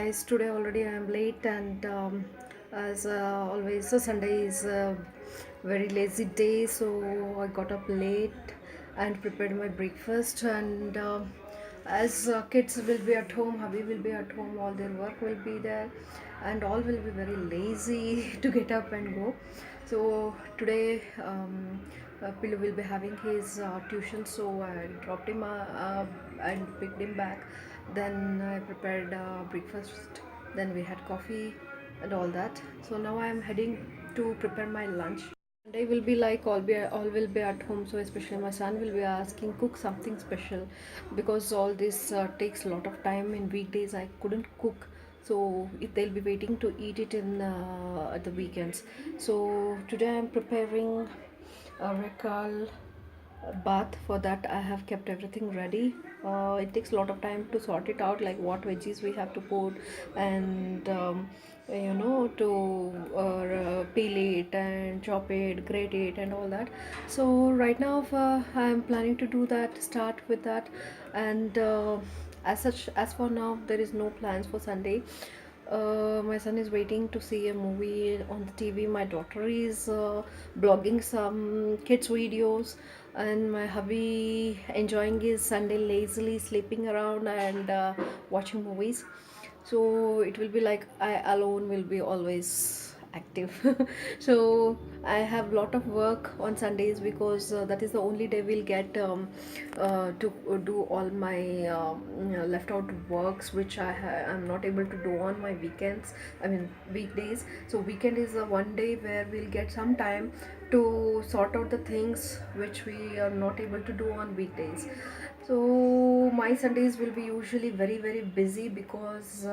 guys, today already I am late and as always so Sunday is a very lazy day, so I got up late and prepared my breakfast. And as kids will be at home, hubby will be at home, all their work will be there and all will be very lazy to get up and go. So today Pillu will be having his tuition, so I dropped him and picked him back. Then I prepared breakfast, then we had coffee and all that. So now I am heading to prepare my lunch. Monday will be like all will be at home, so especially my son will be asking cook something special, because all this takes a lot of time. In weekdays I couldn't cook, so if they'll be waiting to eat it in at the weekends. So today I'm preparing a recall bath. For that I have kept everything ready. It takes a lot of time to sort it out, like what veggies we have to put, and to peel it and chop it, grate it and all that. So right now I'm planning to do that, start with that. And as for now there is no plans for Sunday. My son is waiting to see a movie on the TV. My daughter is blogging some kids videos, and my hubby enjoying his Sunday lazily sleeping around and watching movies. So it will be like I alone will be always active. So I have lot of work on Sundays, because that is the only day we'll get to do all my left out works, which I'm not able to do on my weekends, I mean weekdays. So weekend is the one day where we'll get some time to sort out the things which we are not able to do on weekdays. So my Sundays will be usually very busy, because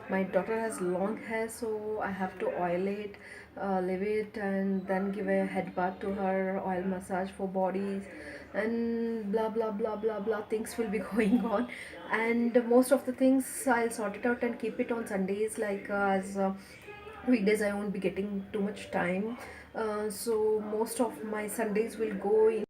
my daughter has long hair, so I have to oil it, leave it, and then give a head bath to her, oil massage for bodies, and blah blah blah blah blah things will be going on. And most of the things I'll sort it out and keep it on Sundays, like as weekdays I won't be getting too much time. So most of my Sundays will go in.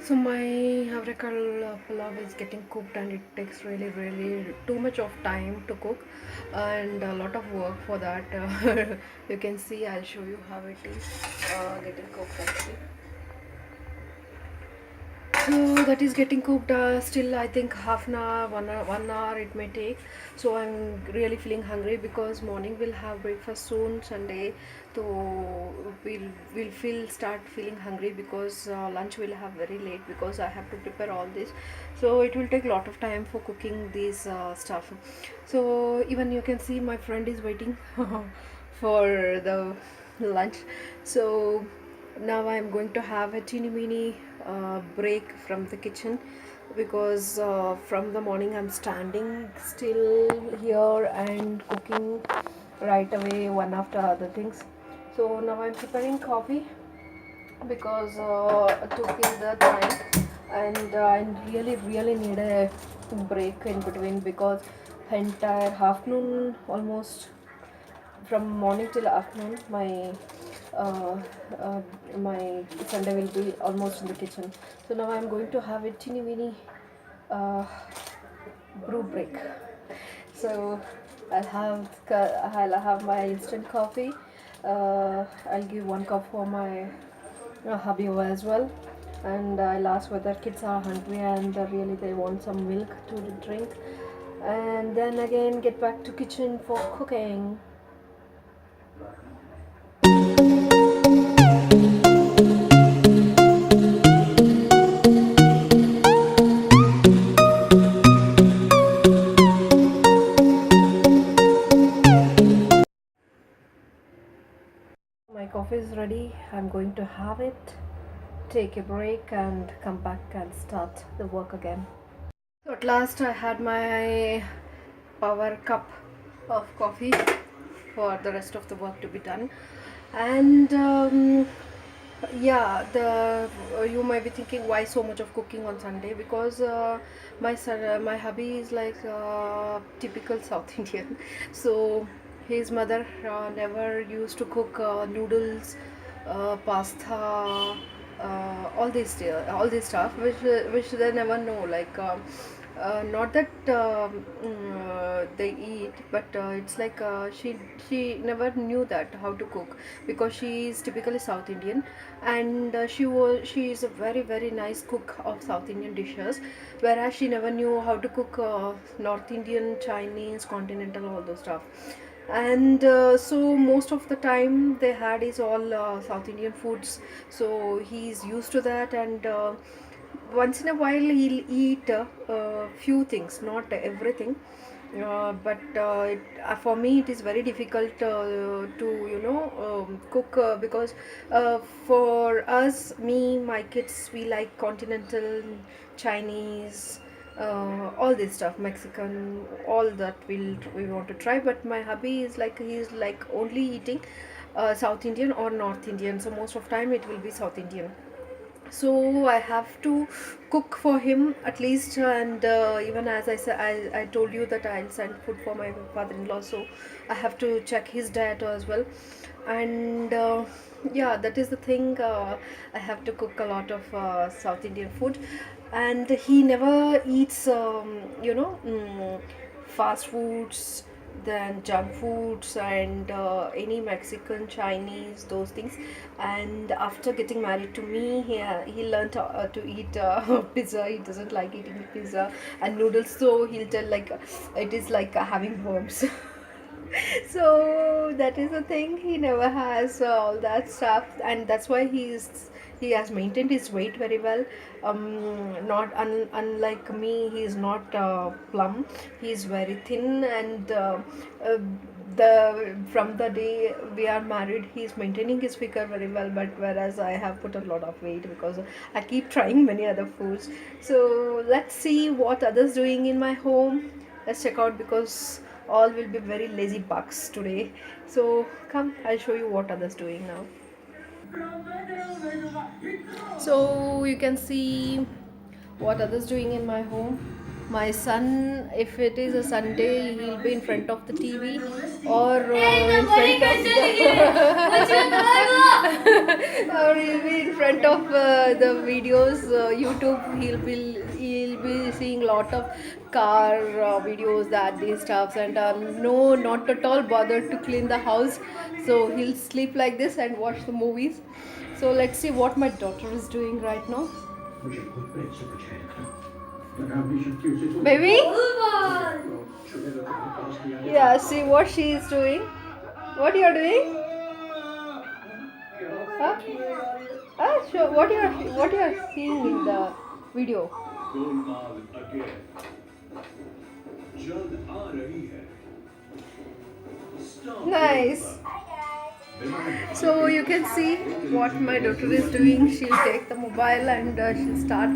So my avrakal pulav is getting cooked, and it takes really too much of time to cook and a lot of work for that. You can see, I'll show you how it is getting cooked actually. So that is getting cooked. Still I think half an hour, 1 hour it may take. So I'm really feeling hungry, because morning we'll have breakfast soon Sunday. So we'll feel start feeling hungry, because lunch will have very late, because I have to prepare all this. So it will take a lot of time for cooking these stuff. So even you can see my friend is waiting for the lunch. So now I'm going to have a teeny weeny break from the kitchen, because from the morning I'm standing still here and cooking right away one after other things. So now I'm preparing coffee, because to kill the time. and I really need a break in between because entire afternoon, almost from morning till afternoon, uh, uh, my Sunday will be almost in the kitchen. So now I'm going to have a teeny weeny uh, brew break. So I'll have my instant coffee. I'll give 1 cup for my hubby as well, and I'll ask whether kids are hungry and really they want some milk to drink, and then again get back to kitchen for cooking. My coffee is ready. I'm going to have it, take a break, and come back and start the work again. So at last, I had my power cup of coffee for the rest of the work to be done, and yeah, the you might be thinking why so much of cooking on Sunday, because my hubby is like typical South Indian, so his mother never used to cook noodles, pasta, all this stuff which they never know, like not that they eat, but it's like she never knew that how to cook, because she is typically South Indian, and she is a very nice cook of South Indian dishes, whereas she never knew how to cook North Indian, Chinese, continental, all those stuff. And so most of the time they had is all South Indian foods, so he's used to that, and once in a while he'll eat few things, not everything. But for me it is very difficult to cook, because for us, me, my kids, we like continental, Chinese, all this stuff, Mexican, all that we want to try. But my hubby is like, he's like only eating South Indian or North Indian, so most of time it will be South Indian. So I have to cook for him at least, and even as I said, I told you that I'll send food for my father-in-law, so I have to check his diet as well. And yeah, that is the thing. I have to cook a lot of South Indian food, and he never eats fast foods, then junk foods, and any Mexican, Chinese, those things. And after getting married to me, he learned to eat pizza. He doesn't like eating pizza and noodles, so he'll tell like it is like having worms. So that is the thing, he never has all that stuff, and that's why he has maintained his weight very well. Not unlike me, he is not plump, he is very thin, and uh, the from the day we are married, he is maintaining his figure very well, but whereas I have put a lot of weight because I keep trying many other foods. So let's see what others doing in my home. Let's check out, because all will be very lazy bugs today. So come, I'll show you what others doing now. So you can see what others doing in my home. My son, if it is a Sunday, he'll be in front of the TV, or in front of or he'll be in front of the videos, YouTube. He'll be seeing lot of car videos, that these stuffs, and no, not at all bothered to clean the house. So he'll sleep like this and watch the movies. So let's see what my daughter is doing right now. Baby? Yeah, see what she is doing. What you are doing? Huh? Sure. What you are seeing in the video? Nice. So you can see what my daughter is doing. She'll take the mobile and she'll start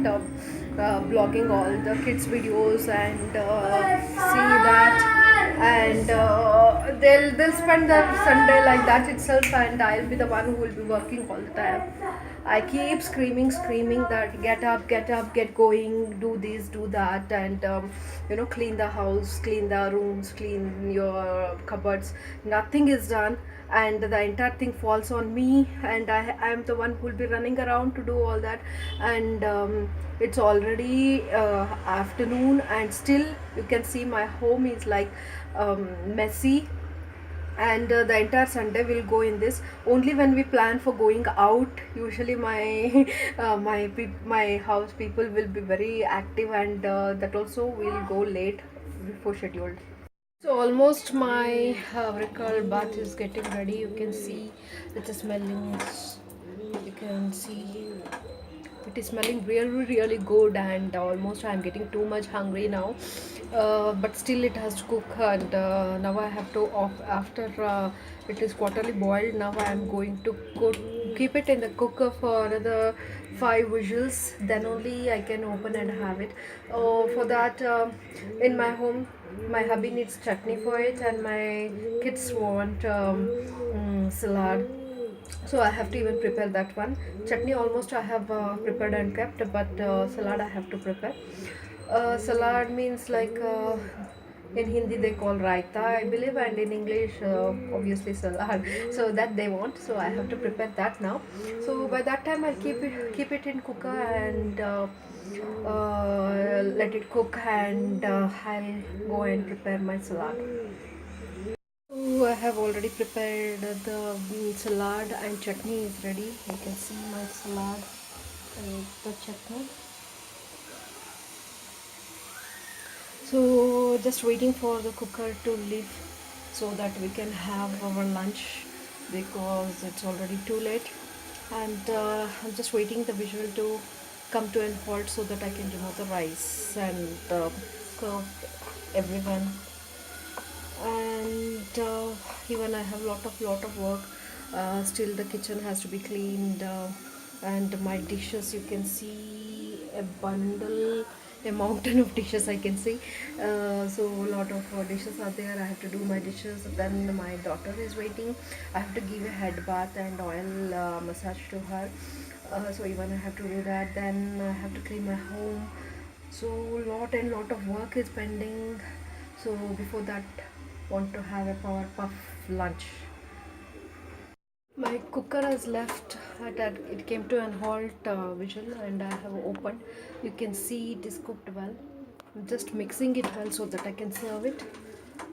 blogging all the kids' videos, and see that. and they'll spend their Sunday like that itself, and I'll be the one who will be working all the time. I keep screaming that get up, get going, do this, do that, and clean the house, clean the rooms, clean your cupboards. Nothing is done, and the entire thing falls on me, and I am the one who will be running around to do all that, and it's already afternoon, and still you can see my home is like messy, and the entire Sunday will go in this. Only when we plan for going out, usually my my house people will be very active, and that also will go late before scheduled. So almost my recall bath is getting ready. You can see it is smelling. You can see it is smelling really good, and almost I'm getting too much hungry now. But still it has to cook, and now I have to off after it is quarterly boiled. Now I am going to keep it in the cooker for another 5 whistles. Then only I can open and have it. For that, in my home, my hubby needs chutney for it, and my kids want salad, so I have to even prepare that one. Chutney almost I have prepared and kept, but salad I have to prepare. Salad means like in Hindi they call raita, I believe, and in English obviously salad. So that they want, so I have to prepare that now. So by that time I'll keep it in cooker, and let it cook, and I'll go and prepare my salad. So I have already prepared the salad, and chutney is ready. You can see my salad and the chutney. So just waiting for the cooker to leave so that we can have our lunch, because it's already too late. And I'm just waiting the visual to come to an halt so that I can remove the rice and serve everyone. And even I have lot of work. Still the kitchen has to be cleaned, and my dishes, you can see a mountain of dishes I can see. So a lot of dishes are there. I have to do my dishes. Then my daughter is waiting. I have to give a head bath and oil massage to her. So even I have to do that. Then I have to clean my home. So lot of work is pending. So before that, want to have a power puff lunch. My cooker has left. It came to an halt visual, and I have opened. You can see it is cooked well. I'm just mixing it well so that I can serve it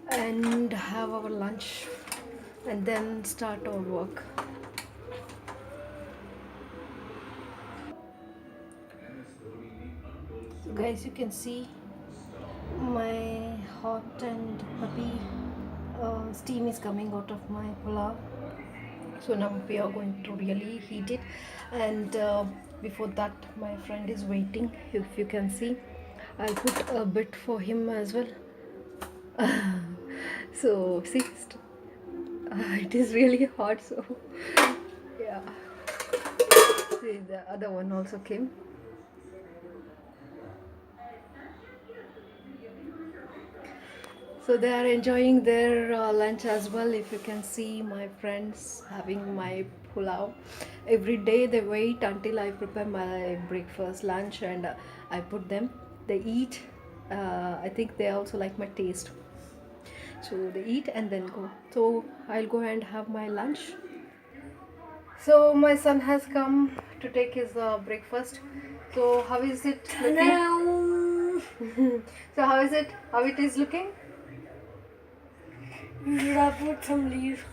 and have our lunch, and then start our work. So guys, you can see my hot and puppy steam is coming out of my pulao. So now we are going to really heat it, and before that my friend is waiting. If you can see, I'll put a bit for him as well. So see, it is really hot, so yeah. See, the other one also came. So they are enjoying their lunch as well. If you can see my friends having my pulao, every day they wait until I prepare my breakfast, lunch, and I put them. They eat. I think they also like my taste. So they eat and then go. So I'll go and have my lunch. So my son has come to take his breakfast. So how is it looking? Hello. So how is it? How it is looking? Should I put some leaf?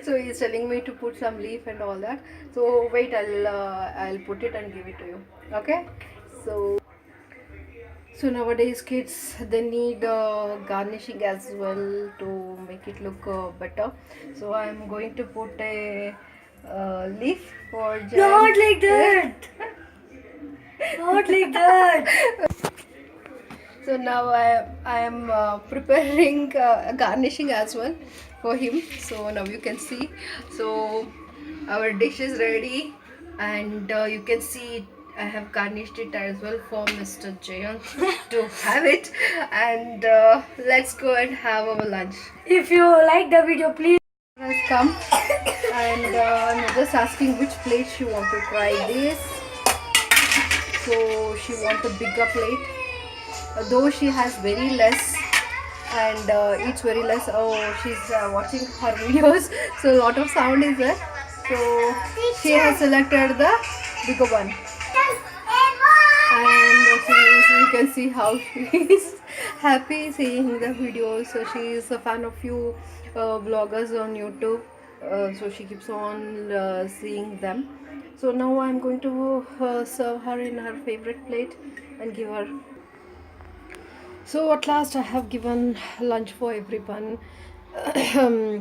So he's telling me to put some leaf and all that. So wait, I'll put it and give it to you. Okay. So nowadays kids, they need garnishing as well to make it look better. So I'm going to put a leaf for Jan. Not like that. Not like that. So now I am preparing garnishing as well for him. So now you can see. So our dish is ready, and you can see I have garnished it as well for Mr. Jayant to have it. And let's go and have our lunch. If you like the video, please Has come and I'm just asking which plate she want to try this. So she want a bigger plate. Though she has very less and eats very less. Oh, she's watching her videos, so a lot of sound is there. So she has selected the bigger one, and you can see how she is happy seeing the videos. So she is a fan of few vloggers on YouTube. So she keeps on seeing them. So now I'm going to serve her in her favorite plate and give her. So at last I have given lunch for everyone.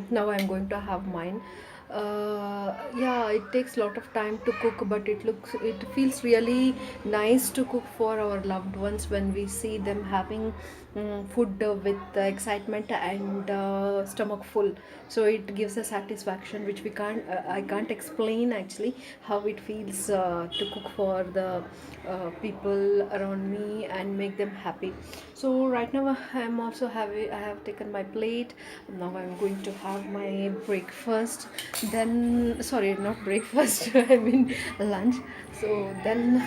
Now I'm going to have mine. Yeah, it takes a lot of time to cook, but it feels really nice to cook for our loved ones when we see them having food with excitement and stomach full. So it gives a satisfaction which we can't I can't explain actually how it feels to cook for the people around me and make them happy. So right now I'm also having I have taken my plate. Now I'm going to have my breakfast, then sorry, not breakfast, I mean lunch. So then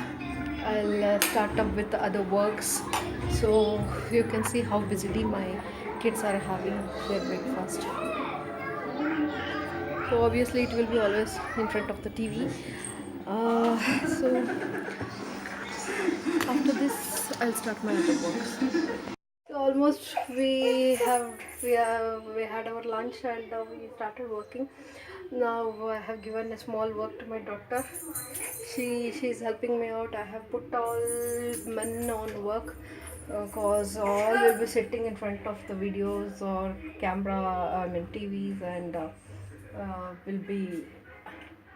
I'll start up with the other works. So you can see how busily my kids are having their breakfast. So obviously it will be always in front of the TV. So after this I'll start my other works. So almost we had our lunch and we started working. Now I have given a small work to my daughter. She's helping me out. I have put all men on work cause all will be sitting in front of the videos or camera, I mean TVs, and will be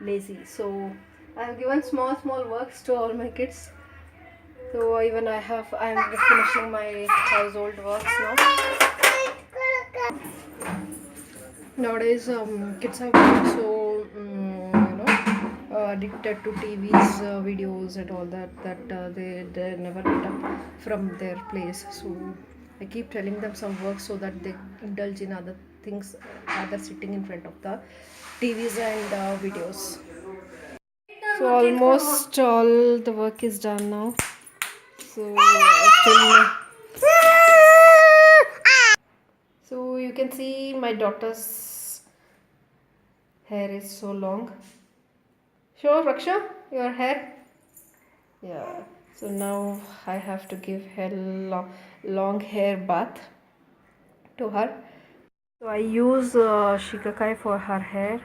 lazy. So I have given small works to all my kids. So even I'm finishing my household works now. Nowadays, kids are become so addicted to TVs, videos, and all that they never get up from their place. So I keep telling them some work so that they indulge in other things, other sitting in front of the TVs and videos. So almost all the work is done now. So still. So you can see my daughter's hair is so long. Show Raksha your hair. Yeah. So now I have to give her long hair bath to her. So I use shikakai for her hair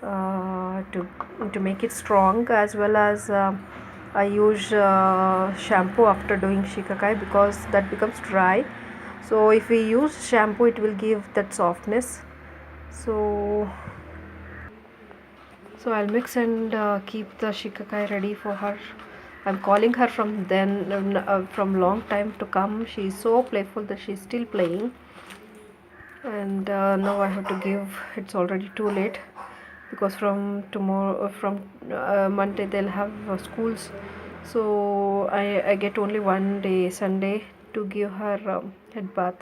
to make it strong, as well as I use shampoo after doing shikakai because that becomes dry. So if we use shampoo, it will give that softness. So I'll mix and keep the shikakai ready for her. I'm calling her from long time to come. She's so playful that she's still playing. And now I have to give. It's already too late because from tomorrow, from Monday they'll have schools. So I get only one day, Sunday, to give her head bath.